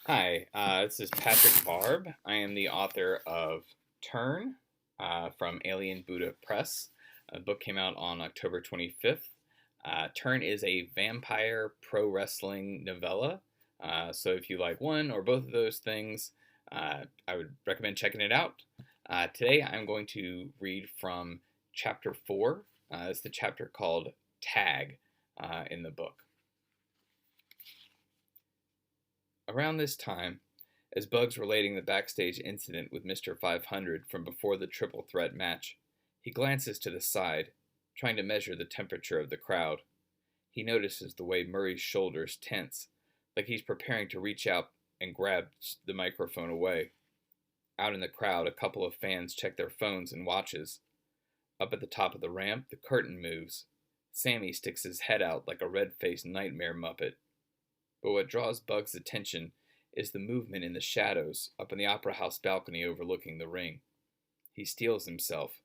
Hi, this is Patrick Barb. I am the author of Turn from Alien Buddha Press. The book came out on October 25th. Turn is a vampire pro wrestling novella. So if you like one or both of those things, I would recommend checking it out. Today I'm going to read from chapter 4. It's the chapter called Tag in the book. Around this time, as Bugs relating the backstage incident with Mr. 500 from before the triple threat match, he glances to the side, trying to measure the temperature of the crowd. He notices the way Murray's shoulders tense, like he's preparing to reach out and grab the microphone away. Out in the crowd, a couple of fans check their phones and watches. Up at the top of the ramp, the curtain moves. Sammy sticks his head out like a red-faced nightmare muppet. But what draws Bugs' attention is the movement in the shadows up in the Opera House balcony overlooking the ring. He steels himself,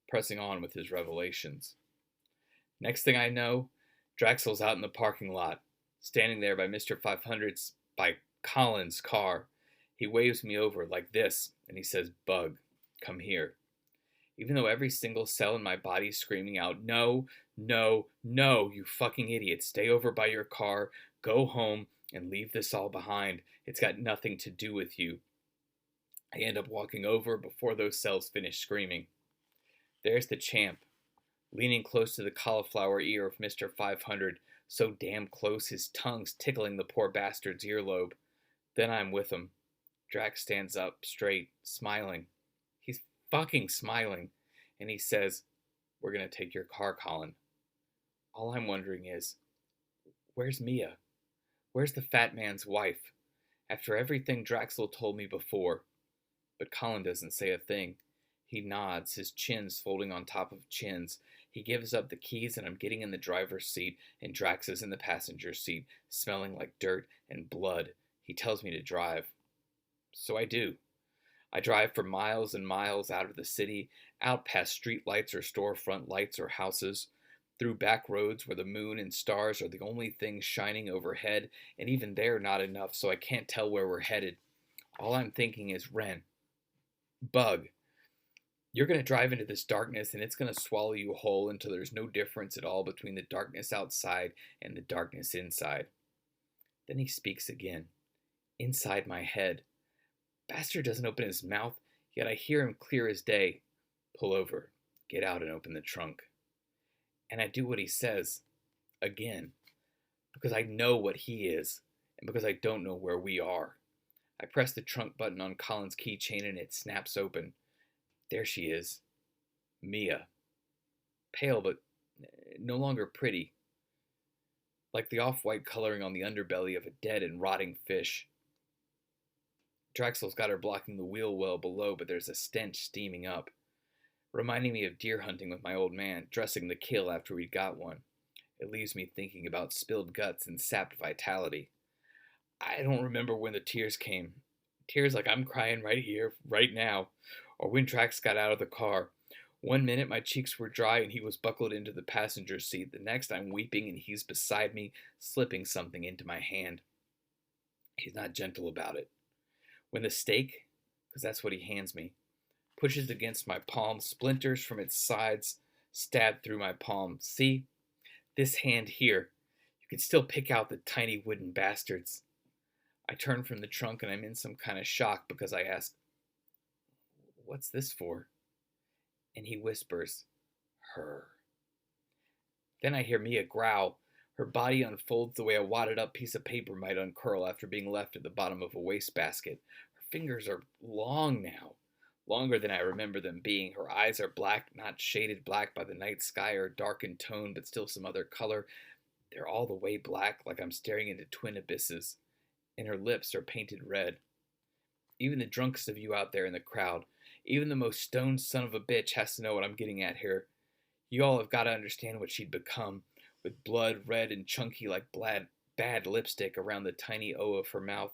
pressing on with his revelations. Next thing I know, Draxel's out in the parking lot, standing there by Mr. 500's, by Colin's car. He waves me over like this, and he says, "Bug, come here." Even though every single cell in my body is screaming out, "No, no, no, you fucking idiot, stay over by your car, go home, and leave this all behind. It's got nothing to do with you." I end up walking over before those cells finish screaming. There's the champ, leaning close to the cauliflower ear of Mr. 500, so damn close his tongue's tickling the poor bastard's earlobe. Then I'm with him. Drax stands up, straight, smiling. He's fucking smiling. And he says, "We're gonna take your car, Colin." All I'm wondering is, where's Mia? Where's the fat man's wife? After everything Draxel told me before. But Colin doesn't say a thing. He nods, his chins folding on top of chins. He gives up the keys, and I'm getting in the driver's seat, and Drax is in the passenger seat, smelling like dirt and blood. He tells me to drive. So I do. I drive for miles and miles out of the city, out past street lights or storefront lights or houses, through back roads where the moon and stars are the only things shining overhead, and even they're not enough, so I can't tell where we're headed. All I'm thinking is, Ren, Bug, you're going to drive into this darkness and it's going to swallow you whole until there's no difference at all between the darkness outside and the darkness inside. Then he speaks again, inside my head. Bastard doesn't open his mouth, yet I hear him clear as day. Pull over, get out and open the trunk. And I do what he says, again, because I know what he is, and because I don't know where we are. I press the trunk button on Colin's keychain and it snaps open. There she is, Mia. Pale but no longer pretty, like the off-white coloring on the underbelly of a dead and rotting fish. Draxel's got her blocking the wheel well below, but there's a stench steaming up, reminding me of deer hunting with my old man, dressing the kill after we'd got one. It leaves me thinking about spilled guts and sapped vitality. I don't remember when the tears came. Tears like I'm crying right here, right now, or when Drax got out of the car. One minute my cheeks were dry and he was buckled into the passenger seat. The next I'm weeping and he's beside me, slipping something into my hand. He's not gentle about it. When the stake, because that's what he hands me, pushes against my palm, splinters from its sides stab through my palm. See? This hand here. You can still pick out the tiny wooden bastards. I turn from the trunk and I'm in some kind of shock because I ask, "What's this for?" And he whispers, "Her." Then I hear Mia growl. Her body unfolds the way a wadded up piece of paper might uncurl after being left at the bottom of a wastebasket. Her fingers are long now, longer than I remember them being. Her eyes are black, not shaded black by the night sky or dark in tone, but still some other color. They're all the way black, like I'm staring into twin abysses. And her lips are painted red. Even the drunkest of you out there in the crowd, even the most stoned son of a bitch has to know what I'm getting at here. You all have got to understand what she'd become, with blood red and chunky like bad lipstick around the tiny O of her mouth.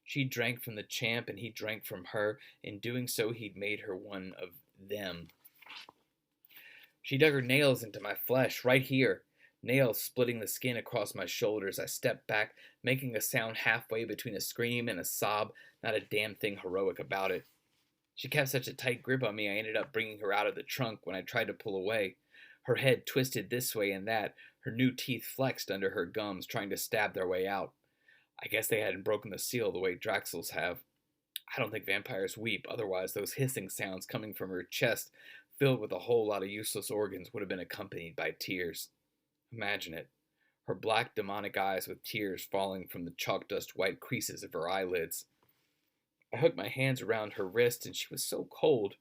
She drank from the champ and he drank from her. In doing so, he'd made her one of them. She dug her nails into my flesh, right here. Nails splitting the skin across my shoulders, I stepped back, making a sound halfway between a scream and a sob, not a damn thing heroic about it. She kept such a tight grip on me, I ended up bringing her out of the trunk when I tried to pull away. Her head twisted this way and that, her new teeth flexed under her gums, trying to stab their way out. I guess they hadn't broken the seal the way Draxels have. I don't think vampires weep, otherwise, those hissing sounds coming from her chest, filled with a whole lot of useless organs, would have been accompanied by tears. Imagine it. Her black demonic eyes with tears falling from the chalk dust white creases of her eyelids. I hooked my hands around her wrist, and she was so cold.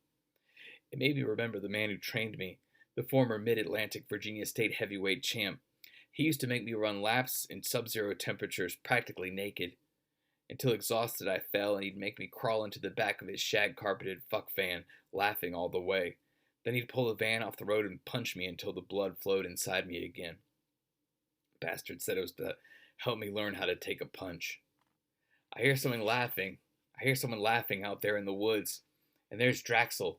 It made me remember the man who trained me, the former Mid-Atlantic Virginia State heavyweight champ. He used to make me run laps in sub-zero temperatures practically naked. Until exhausted I fell, and he'd make me crawl into the back of his shag-carpeted fuck van, laughing all the way. Then he'd pull the van off the road and punch me until the blood flowed inside me again. Bastard said it was to help me learn how to take a punch. I hear someone laughing. I hear someone laughing out there in the woods. And there's Draxel,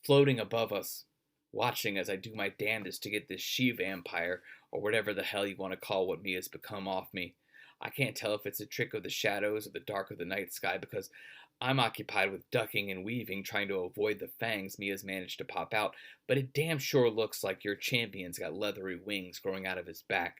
floating above us, watching as I do my damnedest to get this she-vampire, or whatever the hell you want to call what Mia's become, off me. I can't tell if it's a trick of the shadows or the dark of the night sky, because I'm occupied with ducking and weaving, trying to avoid the fangs Mia's managed to pop out, but it damn sure looks like your champion's got leathery wings growing out of his back.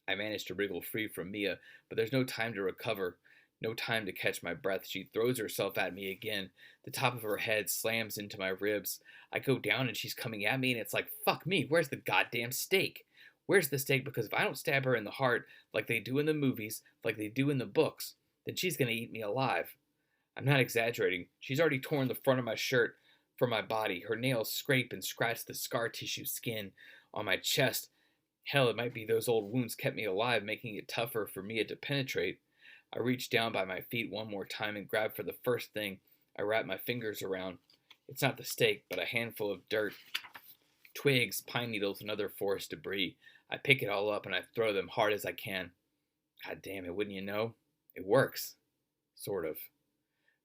I managed to wriggle free from Mia, but there's no time to recover, no time to catch my breath. She throws herself at me again. The top of her head slams into my ribs. I go down and she's coming at me, and it's like, fuck me, where's the goddamn steak? Where's the steak? Because if I don't stab her in the heart, like they do in the movies, like they do in the books, then she's gonna eat me alive. I'm not exaggerating. She's already torn the front of my shirt from my body. Her nails scrape and scratch the scar tissue skin on my chest. Hell, it might be those old wounds kept me alive, making it tougher for Mia to penetrate. I reach down by my feet one more time and grab for the first thing I wrap my fingers around. It's not the steak, but a handful of dirt, twigs, pine needles, and other forest debris. I pick it all up and I throw them hard as I can. God damn it, wouldn't you know? It works. Sort of.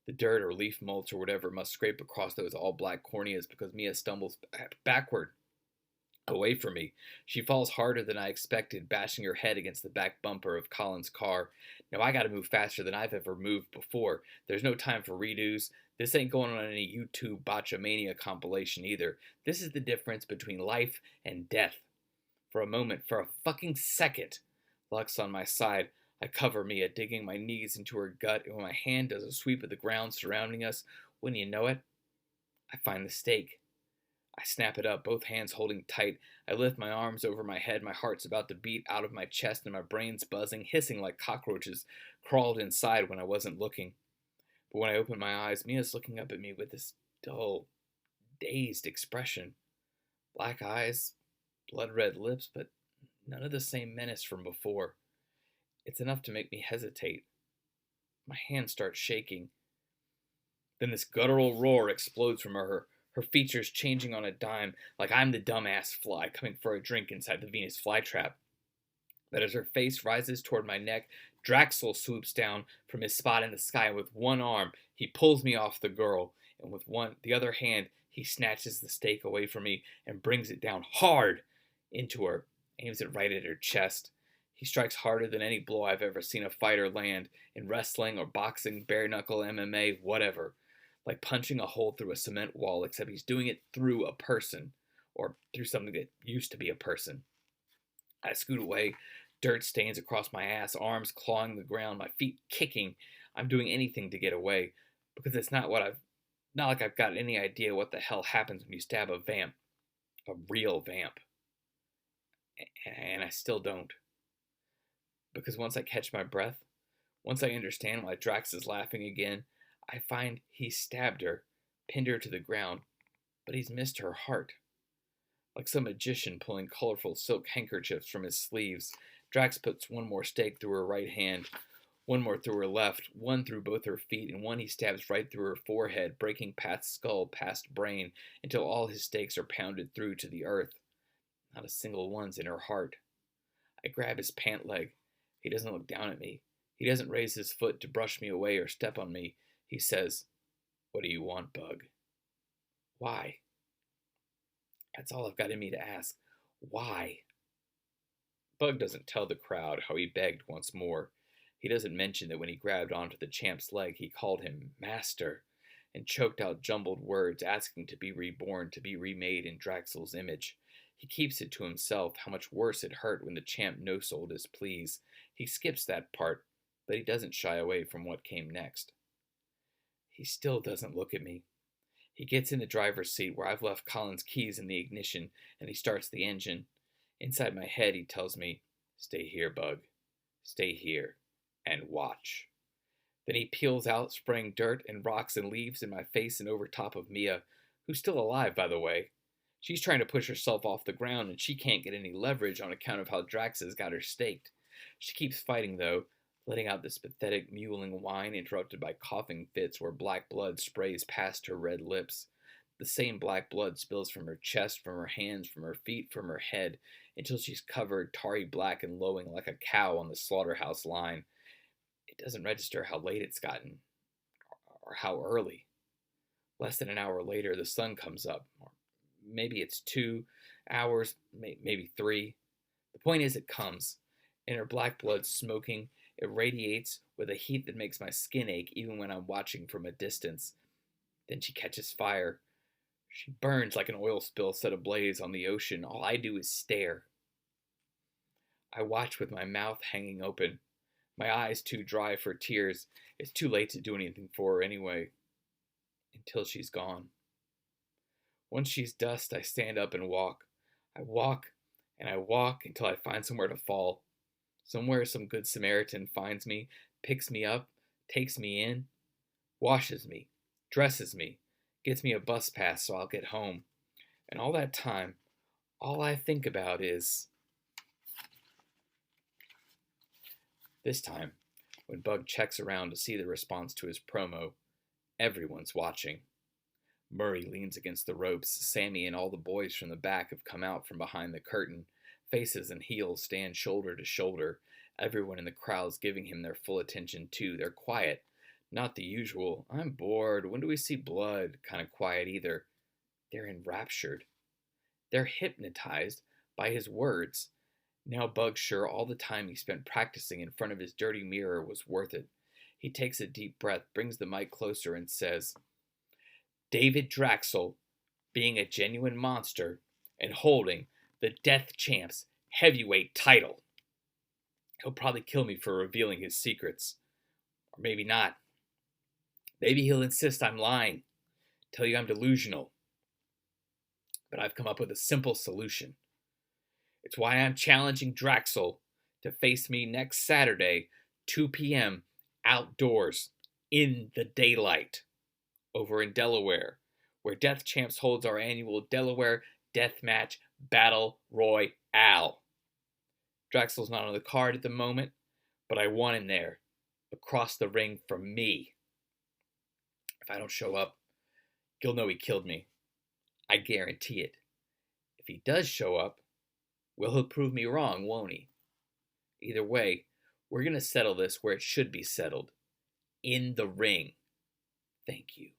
The dirt or leaf mulch or whatever must scrape across those all-black corneas because Mia stumbles backward, away from me. She falls harder than I expected, bashing her head against the back bumper of Colin's car. Now I gotta move faster than I've ever moved before. There's no time for redos. This ain't going on any YouTube Botchamania compilation either. This is the difference between life and death. For a moment, for a fucking second, Luck's on my side. I cover Mia, digging my knees into her gut, and when my hand does a sweep of the ground surrounding us, wouldn't you know it, I find the steak. I snap it up, both hands holding tight. I lift my arms over my head, my heart's about to beat out of my chest, and my brain's buzzing, hissing like cockroaches crawled inside when I wasn't looking. But when I open my eyes, Mia's looking up at me with this dull, dazed expression. Black eyes, blood-red lips, but none of the same menace from before. It's enough to make me hesitate. My hands start shaking. Then this guttural roar explodes from her features changing on a dime, like I'm the dumbass fly coming for a drink inside the Venus flytrap. But as her face rises toward my neck, Draxel swoops down from his spot in the sky. With one arm, he pulls me off the girl, and with the other hand, he snatches the steak away from me and brings it down hard into her, aims it right at her chest. He strikes harder than any blow I've ever seen a fighter land, in wrestling or boxing, bare-knuckle MMA, whatever. Like punching a hole through a cement wall, except he's doing it through a person, or through something that used to be a person. I scoot away, dirt stains across my ass, arms clawing the ground, my feet kicking. I'm doing anything to get away, because it's not like I've got any idea what the hell happens when you stab a vamp. A real vamp. And I still don't. Because once I catch my breath, once I understand why Drax is laughing again, I find he stabbed her, pinned her to the ground, but he's missed her heart. Like some magician pulling colorful silk handkerchiefs from his sleeves, Drax puts one more stake through her right hand, one more through her left, one through both her feet, and one he stabs right through her forehead, breaking past skull, past brain, until all his stakes are pounded through to the earth. Not a single one's in her heart. I grab his pant leg. He doesn't look down at me. He doesn't raise his foot to brush me away or step on me. He says, "What do you want, Bug?" Why? That's all I've got in me to ask. Why? Bug doesn't tell the crowd how he begged once more. He doesn't mention that when he grabbed onto the champ's leg, he called him Master and choked out jumbled words asking to be reborn, to be remade in Draxel's image. He keeps it to himself how much worse it hurt when the champ no-sold his pleas. He skips that part, but he doesn't shy away from what came next. He still doesn't look at me. He gets in the driver's seat where I've left Colin's keys in the ignition, and he starts the engine. Inside my head, he tells me, "Stay here, Bug. Stay here and watch." Then he peels out, spraying dirt and rocks and leaves in my face and over top of Mia, who's still alive, by the way. She's trying to push herself off the ground, and she can't get any leverage on account of how Drax has got her staked. She keeps fighting, though, letting out this pathetic mewling whine interrupted by coughing fits where black blood sprays past her red lips. The same black blood spills from her chest, from her hands, from her feet, from her head, until she's covered tarry black and lowing like a cow on the slaughterhouse line. It doesn't register how late it's gotten, or how early. Less than an hour later, the sun comes up. Or maybe it's 2 hours, maybe 3. The point is, it comes, and her black blood smoking. It radiates with a heat that makes my skin ache even when I'm watching from a distance. Then she catches fire. She burns like an oil spill set ablaze on the ocean. All I do is stare. I watch with my mouth hanging open, my eyes too dry for tears. It's too late to do anything for her anyway. Until she's gone. Once she's dust, I stand up and walk. I walk and I walk until I find somewhere to fall. Somewhere some good Samaritan finds me, picks me up, takes me in, washes me, dresses me, gets me a bus pass so I'll get home. And all that time, all I think about is... This time, when Bug checks around to see the response to his promo, everyone's watching. Murray leans against the ropes. Sammy and all the boys from the back have come out from behind the curtain. Faces and heels stand shoulder to shoulder. Everyone in the crowd's giving him their full attention too. They're quiet. Not the usual, "I'm bored, when do we see blood" kind of quiet either. They're enraptured. They're hypnotized by his words. Now Bug's sure all the time he spent practicing in front of his dirty mirror was worth it. He takes a deep breath, brings the mic closer, and says, "David Draxel, being a genuine monster and holding the Death Champ's heavyweight title." He'll probably kill me for revealing his secrets. Or maybe not. Maybe he'll insist I'm lying, tell you I'm delusional. But I've come up with a simple solution. It's why I'm challenging Draxel to face me next Saturday, 2 p.m., outdoors, in the daylight, over in Delaware, where Death Champs holds our annual Delaware Deathmatch Battle Royale. Draxel's not on the card at the moment, but I want him there, across the ring from me. If I don't show up, he'll know he killed me. I guarantee it. If he does show up, well, he'll prove me wrong, won't he? Either way, we're going to settle this where it should be settled. In the ring. Thank you.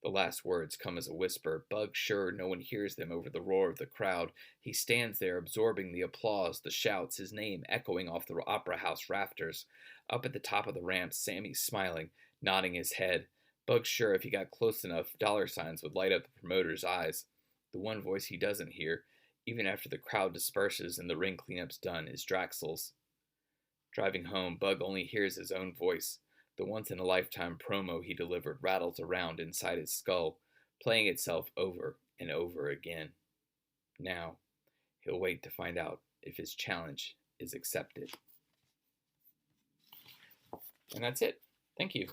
The last words come as a whisper. Bug sure no one hears them over the roar of the crowd. He stands there absorbing the applause, the shouts, his name echoing off the opera house rafters. Up at the top of the ramp, Sammy's smiling, nodding his head. Bug's sure if he got close enough, dollar signs would light up the promoter's eyes. The one voice he doesn't hear, even after the crowd disperses and the ring cleanup's done, is Draxel's. Driving home, Bug only hears his own voice. The once-in-a-lifetime promo he delivered rattles around inside his skull, playing itself over and over again. Now, he'll wait to find out if his challenge is accepted. And that's it. Thank you.